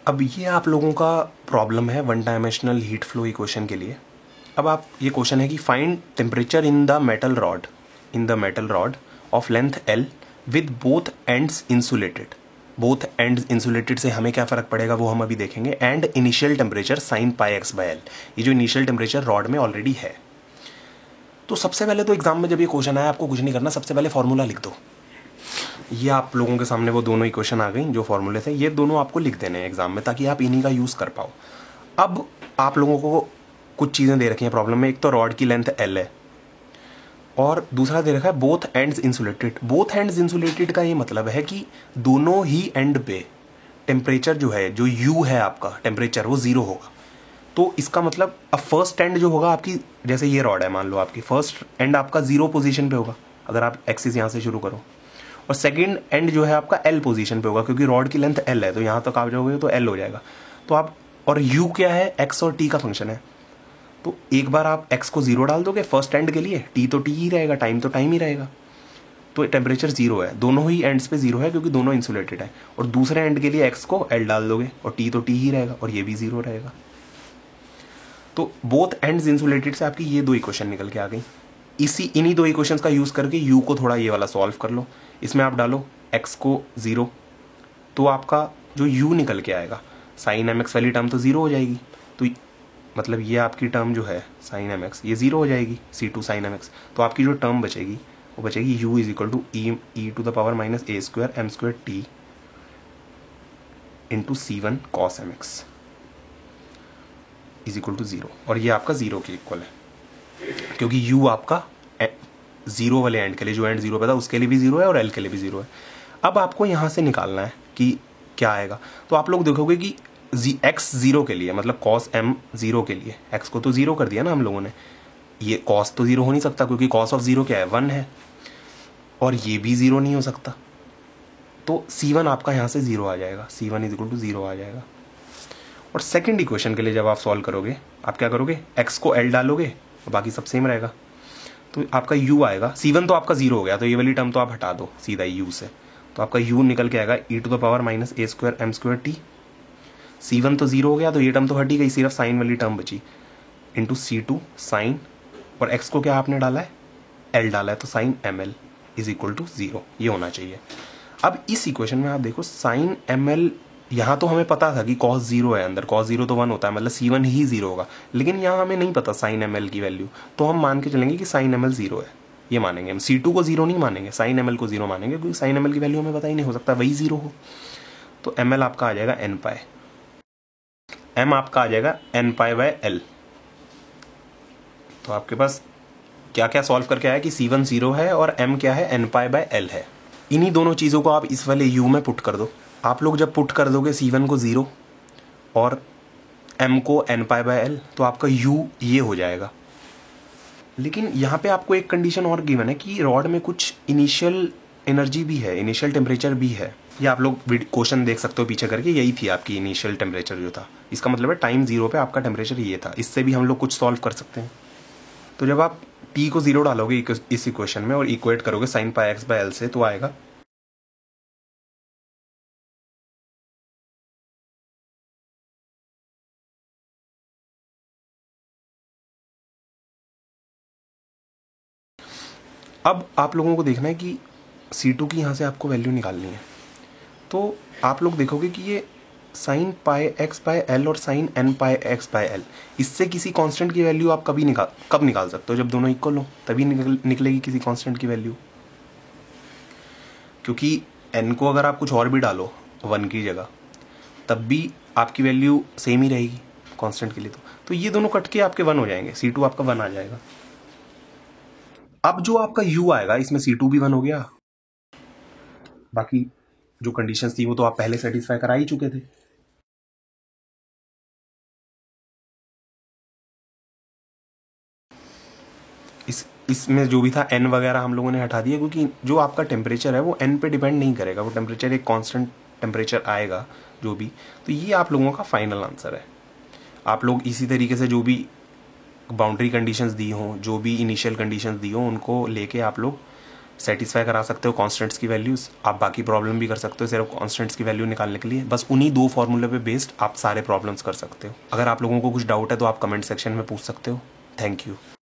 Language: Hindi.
अब ये आप लोगों का प्रॉब्लम है one dimensional heat flow equation के लिए। अब आप ये क्वेश्चन है कि find temperature in the metal rod of length L with both ends insulated. Both ends insulated से हमें क्या फ़र्क पड़ेगा वो हम अभी देखेंगे। And initial temperature sign pi x by L, ये जो इनिशियल टेम्परेचर रॉड में ऑलरेडी है। तो सबसे पहले तो एग्जाम में जब ये क्वेश्चन आया आपको कुछ नहीं करना, सबसे पहले फॉर्मूला लिख दो। ये आप लोगों के सामने वो दोनों इक्वेशन आ गई जो फॉर्मूले थे, ये दोनों आपको लिख देने हैं एग्जाम में ताकि आप इन्हीं का यूज़ कर पाओ। अब आप लोगों को कुछ चीज़ें दे रखी हैं प्रॉब्लम में। एक तो रॉड की लेंथ L है और दूसरा दे रखा है both ends insulated. Both ends insulated का ये मतलब है कि दोनों ही एंड पे टेम्परेचर जो है, जो U है आपका टेम्परेचर, वो 0 होगा। तो इसका मतलब अब फर्स्ट एंड जो होगा आपकी, जैसे ये रॉड है मान लो, आपकी फर्स्ट एंड आपका 0 पोजीशन पे होगा अगर आप एक्सिस यहाँ से शुरू करो, और सेकंड एंड जो है आपका L पोजीशन पे होगा क्योंकि रॉड की लेंथ L है तो यहाँ तक आप जाओगे तो L हो जाएगा। तो आप, और U क्या है, X और T का फंक्शन है। तो एक बार आप X को 0 डाल दोगे फर्स्ट एंड के लिए, T तो T ही रहेगा, टाइम तो टाइम ही रहेगा, तो टेम्परेचर 0 है। दोनों ही एंड्स पे 0 है क्योंकि दोनों इंसुलेटेड है। और दूसरे एंड के लिए X को L डाल दोगे और T तो T ही रहेगा और ये भी 0 रहेगा। तो बोथ एंड्स इंसुलेटेड से आपकी ये दो इक्वेशन निकल के आ गई। इन्हीं दो इक्वेशंस का यूज़ करके U को थोड़ा ये वाला सॉल्व कर लो। इसमें आप डालो X को 0, तो आपका जो U निकल के आएगा, साइन mx वाली टर्म तो 0 हो जाएगी। तो मतलब ये आपकी टर्म जो है साइन mx, ये 0 हो जाएगी, C2 साइन mx। तो आपकी जो टर्म बचेगी वो बचेगी U is equal to e to the power minus a square m square t into C1 cos mx is equal to 0। और ये आपका 0 के इक्वल है क्योंकि U आपका 0 वाले एंड के लिए, जो एंड 0 पे था उसके लिए भी 0 है और L के लिए भी 0 है। अब आपको यहाँ से निकालना है कि क्या आएगा। तो आप लोग देखोगे कि x 0 के लिए, मतलब cos m 0 के लिए, x को तो 0 कर दिया ना हम लोगों ने, ये cos तो 0 हो नहीं सकता क्योंकि cos ऑफ 0 क्या है, 1 है, और ये भी 0 नहीं हो सकता। तो C1 आपका यहाँ से 0 आ जाएगा, C1 इज इक्वल टू 0 आ जाएगा। और सेकेंड इक्वेशन के लिए जब आप सॉल्व करोगे आप क्या करोगे, x को L डालोगे और बाकी सब सेम रहेगा, तो आपका U आएगा। C1 तो आपका 0 हो गया तो ये वाली टर्म तो आप हटा दो सीधा U से, तो आपका U निकल के आएगा e to the power minus a square m square t। C1 तो 0 हो गया तो ये टर्म तो हटी गई, सिर्फ साइन वाली टर्म बची, इंटू C2 साइन, और x को क्या आपने डाला है, L डाला है, तो sine ml is equal to 0, ये होना चाहिए। अब इस इक्वेशन में आप देखो साइन ml, यहाँ तो हमें पता था कि cos 0 है अंदर, cos 0 तो 1 होता है, मतलब C1 ही 0 होगा, लेकिन यहाँ हमें नहीं पता साइन ml की वैल्यू, तो हम मान के चलेंगे कि साइन ml 0 है, ये मानेंगे हम। C2 को 0 नहीं मानेंगे, साइन ml को 0 मानेंगे क्योंकि साइन ml की वैल्यू हमें पता ही नहीं, हो सकता वही 0 हो। तो ml आपका आ जाएगा n पाई, m आपका आ जाएगा n पाई बाय l। तो आपके पास क्या क्या सॉल्व करके आया कि C1 0 है और m क्या है, n पाई बाय l है। इन्हीं दोनों चीज़ों को आप इस वाले U में पुट कर दो। आप लोग जब पुट कर दोगे C1 को 0 और m को n पाई बाय l, तो आपका U ये हो जाएगा। लेकिन यहाँ पे आपको एक कंडीशन और गिवन है कि रॉड में कुछ इनिशियल एनर्जी भी है, इनिशियल टेम्परेचर भी है। ये आप लोग क्वेश्चन देख सकते हो पीछे करके, यही थी आपकी इनिशियल टेम्परेचर जो था। इसका मतलब है टाइम 0 पे आपका टेम्परेचर ये था। इससे भी हम लोग कुछ सॉल्व कर सकते हैं। तो जब आप t को 0 डालोगे इस इक्वेशन में और इक्वेट करोगे sign pi x by L से, तो आएगा अब आप लोगों को देखना है कि C2 की यहाँ से आपको वैल्यू निकालनी है। तो आप लोग देखोगे कि ये sine pi x by L और sine n pi x by L, इससे किसी कांस्टेंट की वैल्यू आप कब निकाल सकते हो, जब दोनों इक्वल हो तभी निकलेगी किसी कांस्टेंट की वैल्यू। क्योंकि n को अगर आप कुछ और भी डालो 1 की जगह, तब भी आपकी वैल्यू सेम ही रहेगी कांस्टेंट के लिए। तो ये दोनों कट के आपके 1 हो जाएंगे, C2 आपका 1 आ जाएगा। अब जो आपका U आएगा, इसमें C2 भी 1 हो गया, बाकी जो कंडीशंस थी वो तो आप पहले सेटिस्फाई करा ही चुके थे। इसमें जो भी था n वगैरह हम लोगों ने हटा दिया क्योंकि जो आपका टेम्परेचर है वो n पे डिपेंड नहीं करेगा, वो टेम्परेचर एक कांस्टेंट टेम्परेचर आएगा जो भी। तो ये आप लोगों का फाइनल आंसर है। आप लोग इसी तरीके से जो भी बाउंड्री कंडीशंस दी हों, जो भी इनिशियल कंडीशंस दी हों, उनको लेके आप लोग सेटिस्फाई करा सकते हो कॉन्स्टेंट्स की वैल्यूज़, आप बाकी प्रॉब्लम भी कर सकते हो सिर्फ कॉन्स्टेंट्स की वैल्यू निकालने के लिए। बस उन्हीं 2 फॉर्मूले पे बेस्ड आप सारे प्रॉब्लम्स कर सकते हो। अगर आप लोगों को कुछ डाउट है तो आप कमेंट सेक्शन में पूछ सकते हो। Thank you.